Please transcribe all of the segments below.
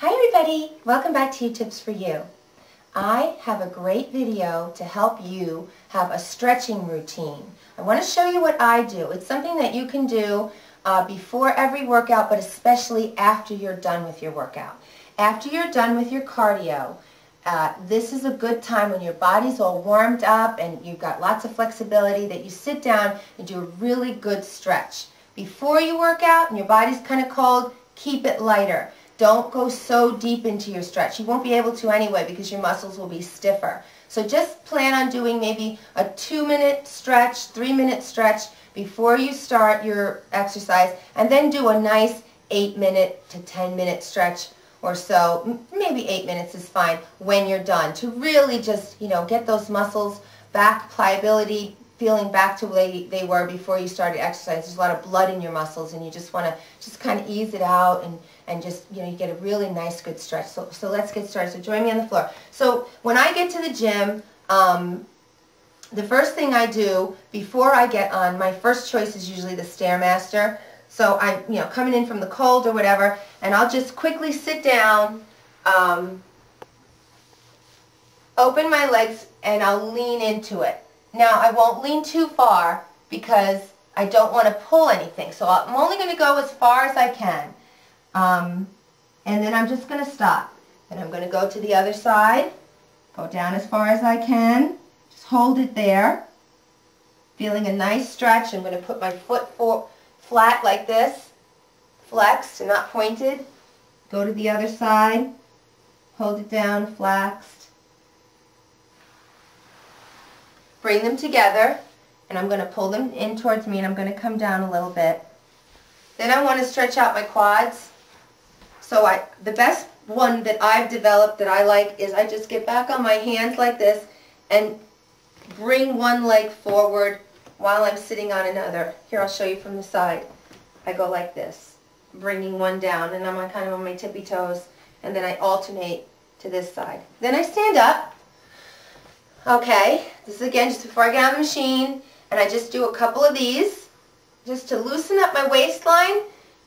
Hi everybody, welcome back to Tips for You. I have a great video to help you have a stretching routine. I want to show you what I do. It's something that you can do before every workout, but especially after you're done with your workout. After you're done with your cardio, this is a good time when your body's all warmed up and you've got lots of flexibility that you sit down and do a really good stretch. Before you work out and your body's kind of cold, keep it lighter. Don't go so deep into your stretch. You won't be able to anyway because your muscles will be stiffer. So just plan on doing maybe a 2-minute stretch, 3-minute stretch before you start your exercise, and then do a nice 8-minute to 10-minute stretch or so. Maybe 8 minutes is fine when you're done, to really just, get those muscles back, pliability, feeling back to where they were before you started exercise. There's a lot of blood in your muscles and you just want to just kind of ease it out and just, you get a really nice good stretch. So let's get started. So join me on the floor. So when I get to the gym, the first thing I do before I get on, my first choice is usually the Stairmaster. So I'm, coming in from the cold or whatever, and I'll just quickly sit down, open my legs, and I'll lean into it. Now, I won't lean too far because I don't want to pull anything. So I'm only going to go as far as I can. And then I'm just going to stop. Then I'm going to go to the other side, go down as far as I can, just hold it there, feeling a nice stretch. I'm going to put my foot flat like this, flexed and not pointed. Go to the other side, hold it down, flexed. Bring them together, and I'm going to pull them in towards me, and I'm going to come down a little bit. Then I want to stretch out my quads. So the best one that I've developed that I like is I just get back on my hands like this and bring one leg forward while I'm sitting on another. Here, I'll show you from the side. I go like this, bringing one down, and I'm kind of on my tippy toes, and then I alternate to this side. Then I stand up. Okay, this is again just before I get on the machine, and I just do a couple of these just to loosen up my waistline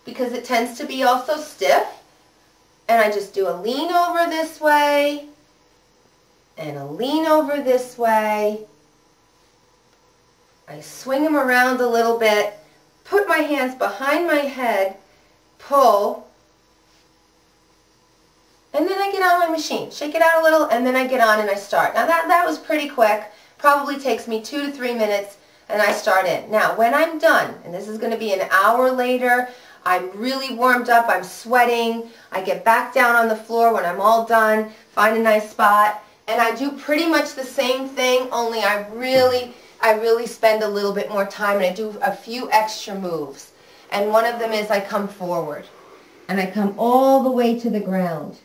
because it tends to be also stiff. And I just do a lean over this way and a lean over this way. I swing them around a little bit, put my hands behind my head, pull, and then I get on my machine. Shake it out a little, and then I get on and I start. Now that was pretty quick. Probably takes me 2 to 3 minutes, and I start in. Now when I'm done, and this is going to be an hour later, I'm really warmed up, I'm sweating, I get back down on the floor when I'm all done, find a nice spot, and I do pretty much the same thing, only I really spend a little bit more time, and I do a few extra moves. And one of them is I come forward, and I come all the way to the ground.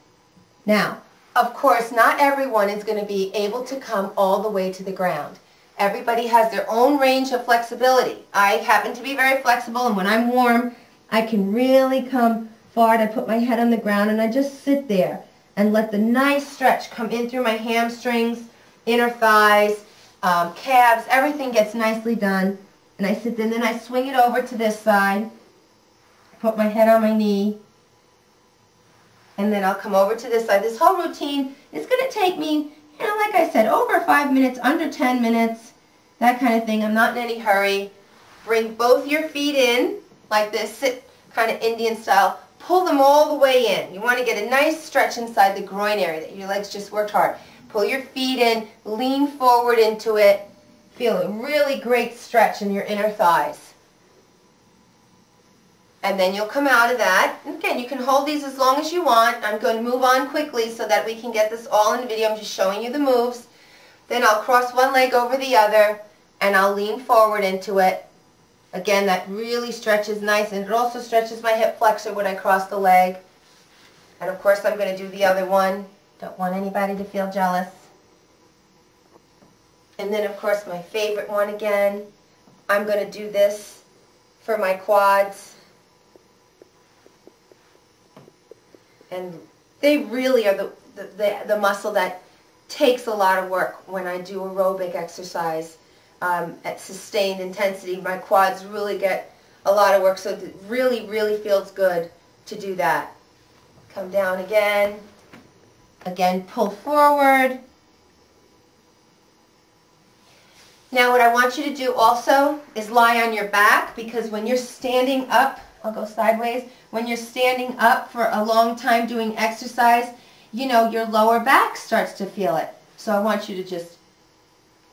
Now, of course, not everyone is going to be able to come all the way to the ground. Everybody has their own range of flexibility. I happen to be very flexible, and when I'm warm, I can really come forward. I put my head on the ground, and I just sit there and let the nice stretch come in through my hamstrings, inner thighs, calves. Everything gets nicely done, and I sit there, and then I swing it over to this side, put my head on my knee, and then I'll come over to this side. This whole routine is going to take me, like I said, over 5 minutes, under 10 minutes, that kind of thing. I'm not in any hurry. Bring both your feet in like this, sit kind of Indian style. Pull them all the way in. You want to get a nice stretch inside the groin area that your legs just worked hard. Pull your feet in, lean forward into it. Feel a really great stretch in your inner thighs. And then you'll come out of that. And again, you can hold these as long as you want. I'm going to move on quickly so that we can get this all in the video. I'm just showing you the moves. Then I'll cross one leg over the other, and I'll lean forward into it. Again, that really stretches nice, and it also stretches my hip flexor when I cross the leg. And of course, I'm going to do the other one. Don't want anybody to feel jealous. And then, of course, my favorite one again. I'm going to do this for my quads. And they really are the muscle that takes a lot of work when I do aerobic exercise. At sustained intensity, my quads really get a lot of work, so it really, really feels good to do that. Come down again. Again, pull forward. Now what I want you to do also is lie on your back, because when you're standing up, I'll go sideways, when you're standing up for a long time doing exercise, you know, your lower back starts to feel it. So I want you to just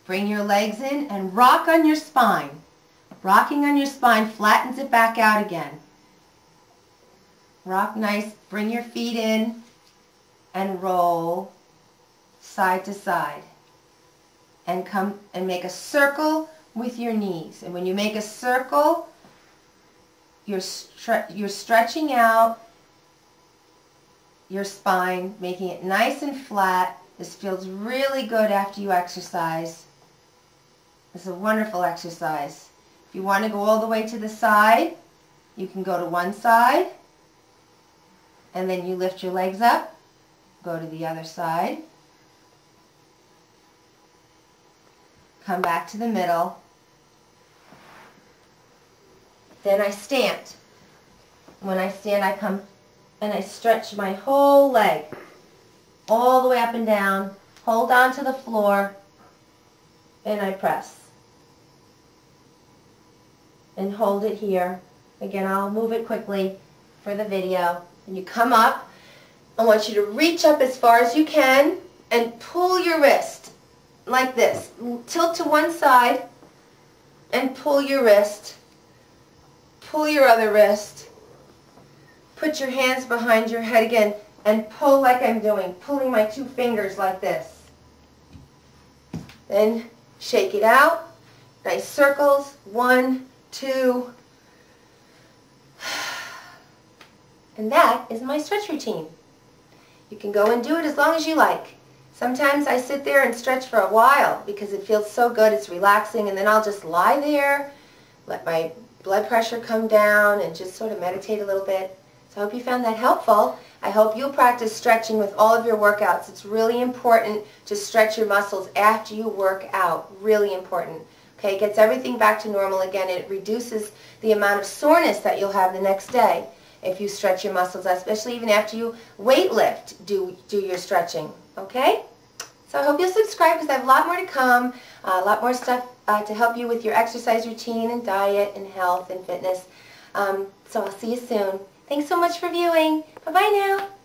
bring your legs in and rock on your spine. Rocking on your spine flattens it back out again. Rock nice, bring your feet in and roll side to side. And come and make a circle with your knees. And when you make a circle, you're stretching out your spine, making it nice and flat. This feels really good after you exercise. It's a wonderful exercise. If you want to go all the way to the side, you can go to one side, and then you lift your legs up, go to the other side, come back to the middle, then I stand. When I stand, I come and I stretch my whole leg all the way up and down, hold on to the floor, and I press. And hold it here. Again, I'll move it quickly for the video. And you come up. I want you to reach up as far as you can and pull your wrist like this. Tilt to one side and pull your wrist. Pull your other wrist. Put your hands behind your head again and pull like I'm doing, pulling my two fingers like this. Then shake it out. Nice circles. 1, 2. And that is my stretch routine. You can go and do it as long as you like. Sometimes I sit there and stretch for a while because it feels so good, it's relaxing, and then I'll just lie there, let my blood pressure come down, and just sort of meditate a little bit. So I hope you found that helpful. I hope you'll practice stretching with all of your workouts. It's really important to stretch your muscles after you work out. Really important. Okay, it gets everything back to normal again, and it reduces the amount of soreness that you'll have the next day if you stretch your muscles, especially even after you weight lift, do your stretching. Okay? So I hope you'll subscribe because I have a lot more to come, a lot more stuff to help you with your exercise routine and diet and health and fitness. So I'll see you soon. Thanks so much for viewing. Bye-bye now.